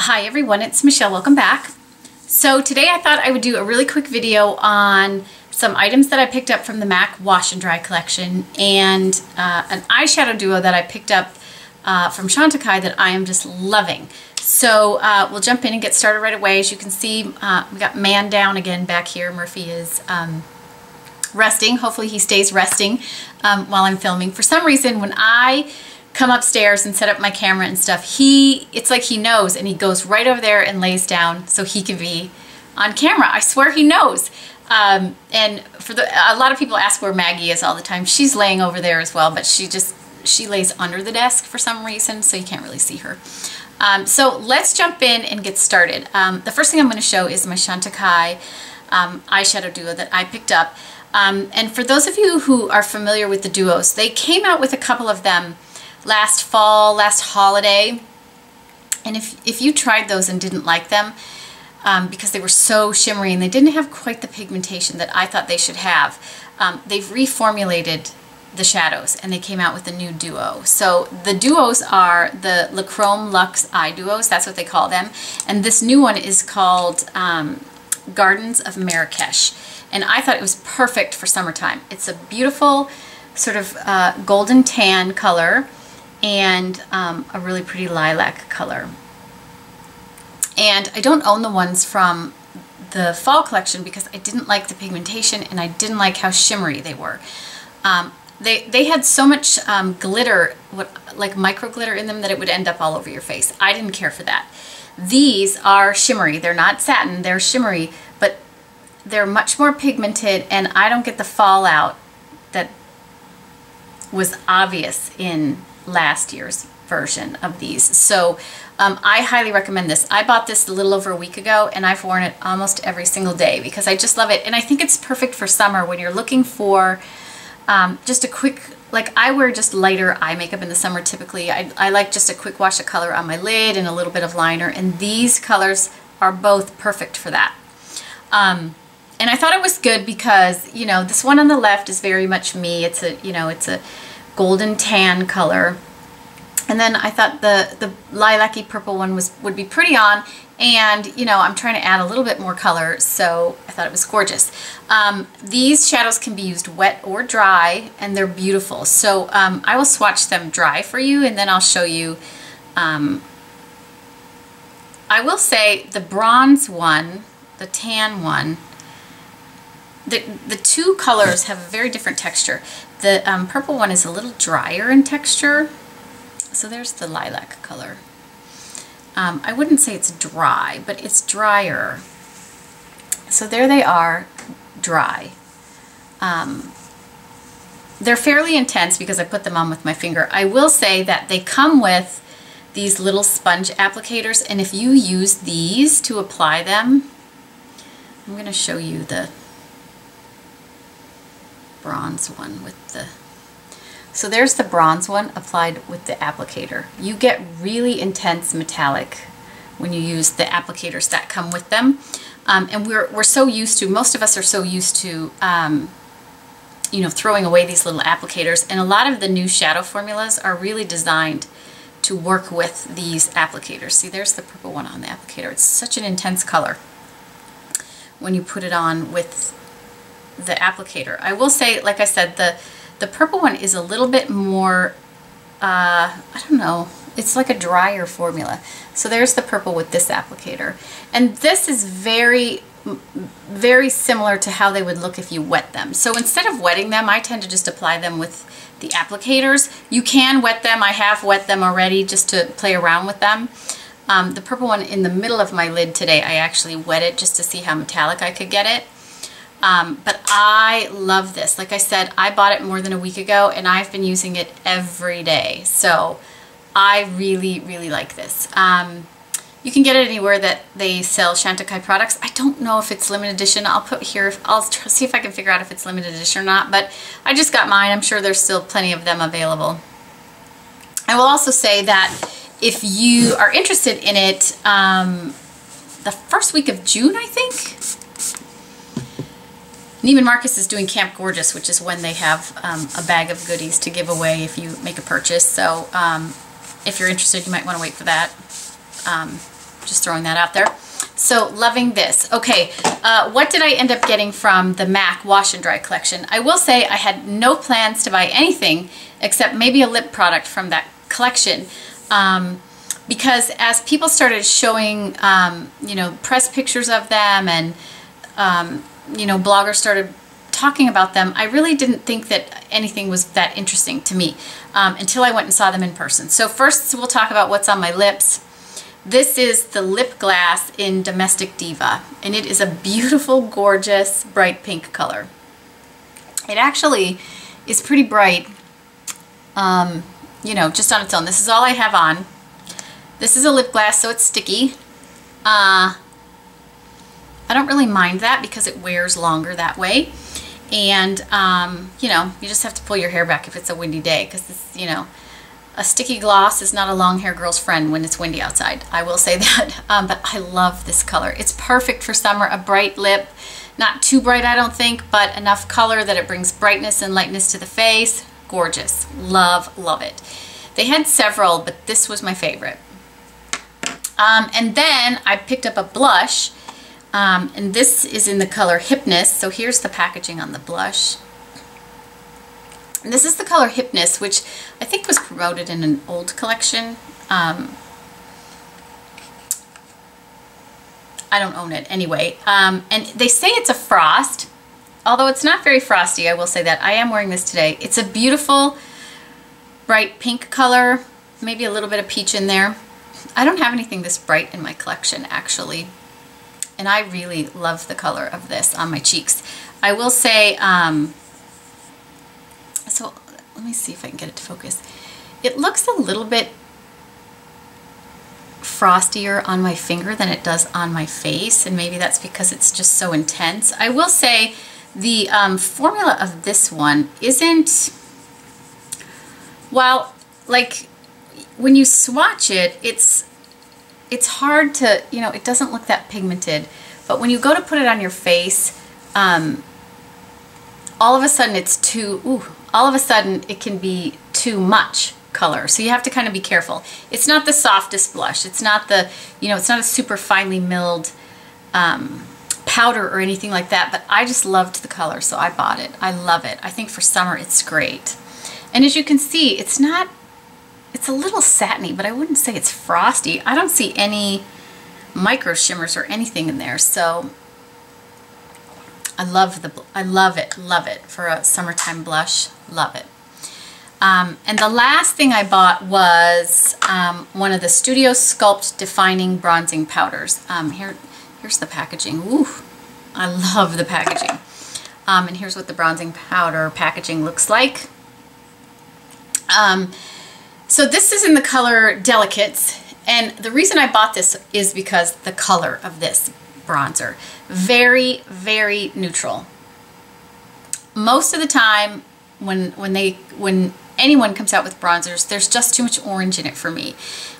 Hi everyone, it's Michelle. Welcome back. So today I thought I would do a really quick video on some items that I picked up from the MAC Wash and Dry collection and an eyeshadow duo that I picked up from Chantecaille that I am just loving. So we'll jump in and get started right away. As you can see, we got man down again back here. Murphy is resting. Hopefully he stays resting while I'm filming. For some reason, when I come upstairs and set up my camera and stuff, it's like he knows, and he goes right over there and lays down so he can be on camera. I swear he knows. And for a lot of people ask where Maggie is all the time. She's laying over there as well, but she lays under the desk for some reason, so you can't really see her. So let's jump in and get started. The first thing I'm going to show is my Chantecaille eyeshadow duo that I picked up. And for those of you who are familiar with the duos, they came out with a couple of them last fall, last holiday, and if you tried those and didn't like them because they were so shimmery and they didn't have quite the pigmentation that I thought they should have, they've reformulated the shadows and they came out with a new duo. So the duos are the Le Chrome Luxe Eye Duos, that's what they call them, and this new one is called Gardens of Marrakesh, and I thought it was perfect for summertime. It's a beautiful sort of golden tan color and a really pretty lilac color. And I don't own the ones from the fall collection because I didn't like the pigmentation and I didn't like how shimmery they were. They had so much glitter, like micro glitter in them, that it would end up all over your face. I didn't care for that. These are shimmery. They're not satin, they're shimmery, but they're much more pigmented, and I don't get the fallout that was obvious in last year's version of these. So I highly recommend this. I bought this a little over a week ago and I've worn it almost every single day because I just love it, and I think it's perfect for summer when you're looking for just a quick, like I wear just lighter eye makeup in the summer typically. I like just a quick wash of color on my lid and a little bit of liner, and these colors are both perfect for that. And I thought it was good because, you know, this one on the left is very much me. It's a, you know, it's a golden tan color. And then I thought the lilac-y purple one would be pretty on, and you know, I'm trying to add a little bit more color, so I thought it was gorgeous. These shadows can be used wet or dry, and they're beautiful. So I will swatch them dry for you, and then I'll show you. I will say the bronze one, the tan one, the two colors have a very different texture. The purple one is a little drier in texture. So there's the lilac color. I wouldn't say it's dry, but it's drier. So there they are, dry. They're fairly intense because I put them on with my finger. I will say that they come with these little sponge applicators, and if you use these to apply them, I'm going to show you the bronze one with the... So there's the bronze one applied with the applicator. You get really intense metallic when you use the applicators that come with them. And we're so used to, most of us are so used to, you know, throwing away these little applicators. And a lot of the new shadow formulas are really designed to work with these applicators. See, there's the purple one on the applicator. It's such an intense color when you put it on with the applicator. I will say, like I said, the purple one is a little bit more, I don't know, it's like a drier formula. So there's the purple with this applicator. And this is very, very similar to how they would look if you wet them. So instead of wetting them, I tend to just apply them with the applicators. You can wet them. I have wet them already just to play around with them. The purple one in the middle of my lid today, I actually wet it just to see how metallic I could get it. But I love this. Like I said, I bought it more than a week ago and I've been using it every day. So I really, really like this. You can get it anywhere that they sell Chantecaille products. I don't know if it's limited edition. I'll put here, I'll see if I can figure out if it's limited edition or not, but I just got mine. I'm sure there's still plenty of them available. I will also say that if you are interested in it, the first week of June, I think, Neiman Marcus is doing Camp Gorgeous, which is when they have a bag of goodies to give away if you make a purchase. So if you're interested, you might want to wait for that. Just throwing that out there. So loving this. Okay, what did I end up getting from the MAC Wash and Dry collection? I will say I had no plans to buy anything except maybe a lip product from that collection. Because as people started showing, you know, press pictures of them and, you know, bloggers started talking about them, I really didn't think that anything was that interesting to me until I went and saw them in person. So first we'll talk about what's on my lips. This is the lip glass in Domestic Diva, and it is a beautiful, gorgeous, bright pink color. It actually is pretty bright, you know, just on its own. This is all I have on. This is a lip glass, so it's sticky. I don't really mind that because it wears longer that way. And, you know, you just have to pull your hair back if it's a windy day because, it's, you know, a sticky gloss is not a long hair girl's friend when it's windy outside. I will say that. But I love this color. It's perfect for summer, a bright lip. Not too bright, I don't think, but enough color that it brings brightness and lightness to the face. Gorgeous. Love, love it. They had several, but this was my favorite. And then I picked up a blush, and this is in the color Hypness. So here's the packaging on the blush. And this is the color Hypness, which I think was promoted in an old collection. I don't own it anyway. And they say it's a frost, although it's not very frosty, I will say that. I am wearing this today. It's a beautiful, bright pink color, maybe a little bit of peach in there. I don't have anything this bright in my collection, actually. And I really love the color of this on my cheeks. I will say, so let me see if I can get it to focus. It looks a little bit frostier on my finger than it does on my face, and maybe that's because it's just so intense. I will say the formula of this one isn't, well, like when you swatch it, it's hard to, you know, it doesn't look that pigmented, but when you go to put it on your face, all of a sudden it's too, all of a sudden it can be too much color. So you have to kind of be careful. It's not the softest blush. It's not the, you know, it's not a super finely milled powder or anything like that, but I just loved the color, so I bought it. I love it. I think for summer it's great. And as you can see, it's not, it's a little satiny, but I wouldn't say it's frosty. I don't see any micro shimmers or anything in there, so I love it for a summertime blush. Love it. And the last thing I bought was one of the Studio Sculpt Defining Bronzing Powders. Here's the packaging. Ooh, I love the packaging. And here's what the bronzing powder packaging looks like. So this is in the color Delicates, and the reason I bought this is because the color of this bronzer. Very, very neutral. Most of the time when anyone comes out with bronzers, there's just too much orange in it for me.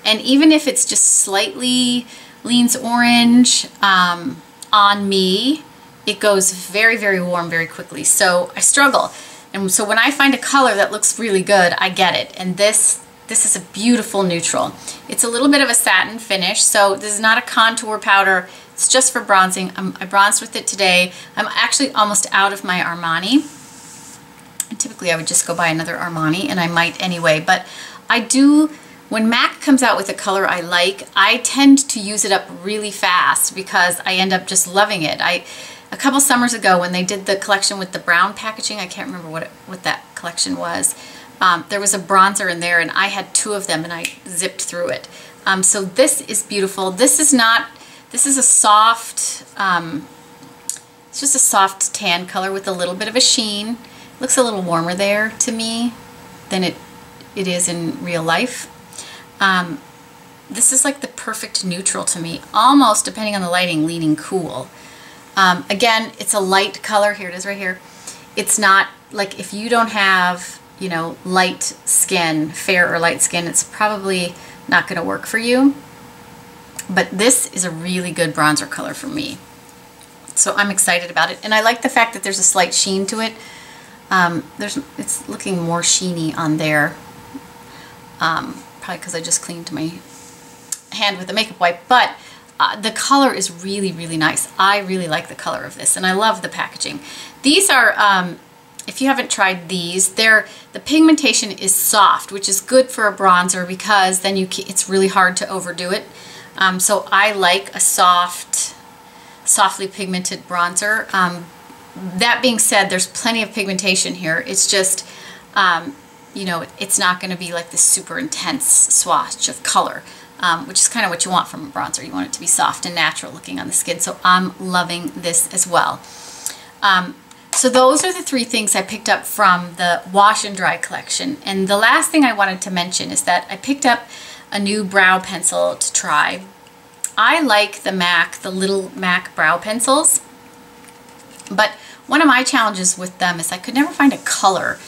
And even if it's just slightly leans orange on me, it goes very, very warm very quickly. So I struggle. And so when I find a color that looks really good, I get it. And this is a beautiful neutral. It's a little bit of a satin finish, so this is not a contour powder. It's just for bronzing. I bronzed with it today. I'm actually almost out of my Armani. And typically I would just go buy another Armani, and I might anyway, but I do, when MAC comes out with a color I like, I tend to use it up really fast because I end up just loving it. A couple summers ago when they did the collection with the brown packaging, I can't remember what that collection was, there was a bronzer in there and I had 2 of them and I zipped through it. So this is beautiful. This is a soft, it's just a soft tan color with a little bit of a sheen. Looks a little warmer there to me than it is in real life. This is like the perfect neutral to me, almost, depending on the lighting, leaning cool. Again, it's a light color. Here it is right here. It's not like, if you don't have, you know, light skin, fair or light skin, it's probably not going to work for you. But this is a really good bronzer color for me. So I'm excited about it. And I like the fact that there's a slight sheen to it. It's looking more sheeny on there. Probably because I just cleaned my hand with a makeup wipe. But the color is really, really nice. I really like the color of this, and I love the packaging. These are, if you haven't tried these, the pigmentation is soft, which is good for a bronzer because then it's really hard to overdo it. So I like a softly pigmented bronzer. That being said, there's plenty of pigmentation here. It's just, you know, it's not going to be like this super intense swatch of color. Which is kind of what you want from a bronzer. You want it to be soft and natural looking on the skin. So I'm loving this as well. So those are the 3 things I picked up from the Wash and Dry collection. And the last thing I wanted to mention is that I picked up a new brow pencil to try. I like the little MAC brow pencils. But one of my challenges with them is I could never find a color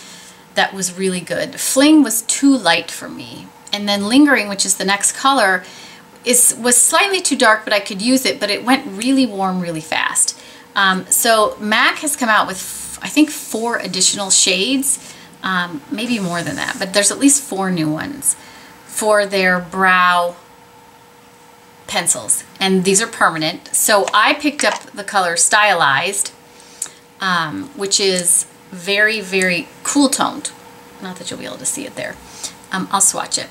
that was really good. Fling was too light for me. And then Lingering, which is the next color, was slightly too dark, but I could use it, but it went really warm really fast. So MAC has come out with, I think, 4 additional shades, maybe more than that, but there's at least 4 new ones for their brow pencils. And these are permanent. So I picked up the color Stylized, which is very, very cool toned. Not that you'll be able to see it there. I'll swatch it.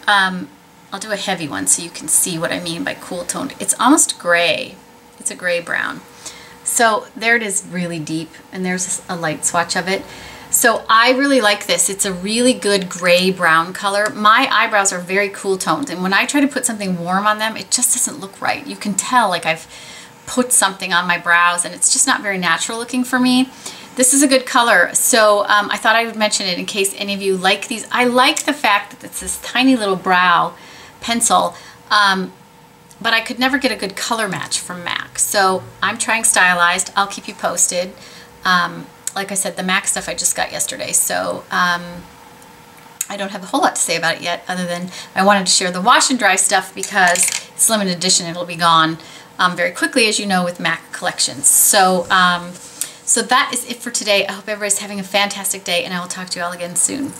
I'll do a heavy one so you can see what I mean by cool toned. It's almost gray. It's a gray brown. So there it is, really deep, and there's a light swatch of it. So I really like this. It's a really good gray brown color. My eyebrows are very cool toned, and when I try to put something warm on them, it just doesn't look right. You can tell like I've put something on my brows and it's just not very natural looking for me. This is a good color, so I thought I would mention it in case any of you like these. I like the fact that it's this tiny little brow pencil, but I could never get a good color match from MAC. So I'm trying Stylized. I'll keep you posted. Like I said, the MAC stuff I just got yesterday, so I don't have a whole lot to say about it yet, other than I wanted to share the Wash and Dry stuff because it's limited edition. It'll be gone very quickly, as you know, with MAC collections. So so that is it for today. I hope everybody's having a fantastic day, and I will talk to you all again soon.